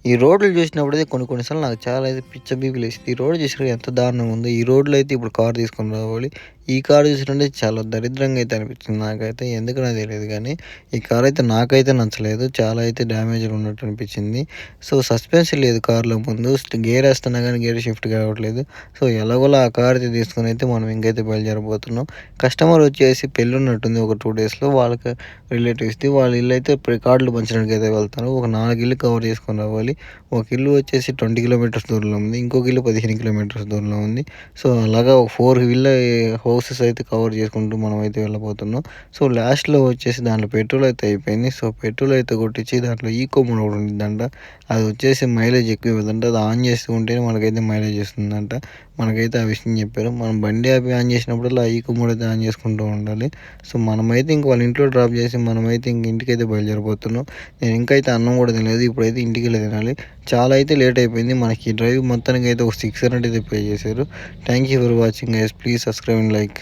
ఈ రోడ్లు చూసినప్పుడైతే కొన్ని సార్లు నాకు చాలా అయితే పిచ్చ బీపీలేసిద్ది. ఈ రోడ్ చూసినారా ఎంత దారుణంగా ఉందో. ఈ రోడ్‌లో అయితే ఇప్పుడు కార్ తీసుకొని రావాలి. ఈ కార్ చూసినంటే చాలా దరిద్రంగా అయితే అనిపించింది నాకైతే. ఎందుకనో తెలీదు గానీ, ఈ కార్ అయితే నాకైతే నచ్చలేదు. చాలా అయితే డ్యామేజ్‌లు ఉన్నట్టు అనిపించింది. సో, సస్పెన్షన్ లేదు కార్‌లో ముందు. గేర్ ఏస్తున్నా గానీ గేర్ షిఫ్ట్ కావట్లేదు. సో, ఎలాగోలా ఆ కార్ అయితే తీసుకొని అయితే మనం ఇంకైతే బయలుదేరబోతున్నాం. కస్టమర్ వచ్చేసి పెళ్లి ఉన్నట్టుంది ఒక 2 డేస్‌లో. వాళ్ళకి రిలేటివ్స్‌ది. వాళ్ళ ఇల్లయితే కార్డులు పంచడానికైతే వెళ్తాను. ఒక 4 ఇల్లు కవర్ చేసుకొని రావాలి. ఒక ఇల్లు వచ్చేసి 20 కిలోమీటర్స్ దూరంలో ఉంది. ఇంకొక ఇల్లు 15 కిలోమీటర్స్ దూరంలో ఉంది. సో, అలాగా ఒక 4 హౌసెస్ అయితే కవర్ చేసుకుంటూ మనమైతే వెళ్ళబోతున్నాం. సో, లాస్ట్‌లో వచ్చేసి దాంట్లో పెట్రోల్ అయితే అయిపోయింది. సో, పెట్రోల్ అయితే కొట్టించి దాంట్లో ఈకో మోడ్ ఒకటి ఉండిద్దంట. అది వచ్చేసి మైలేజ్ ఎక్కువ ఇవ్వదంట. అది ఆన్ చేస్తూ ఉంటేనే మనకైతే మైలేజ్ ఇస్తుందంట. మనకైతే ఆ విషయం చెప్పారు. మనం బండి ఆపి ఆన్ చేసినప్పుడల్లా ఆ ఈకో మోడ్ అయితే ఆన్ చేసుకుంటూ ఉండాలి. సో, మనమైతే ఇంక వాళ్ళ ఇంట్లో డ్రాప్ చేసి మనమైతే ఇంక ఇంటికైతే బయలుదేరిపోతున్నాం. నేను ఇంకైతే అన్నం కూడా తినలేదు. ఇప్పుడైతే ఇంటికెళ్ళి తినాలి. చాలా అయితే లేట్ అయిపోయింది. మనకి డ్రైవ్ మొత్తానికైతే ఒక 600 అయితే పే చేశారు. Thank you for watching guys. Please subscribe and like.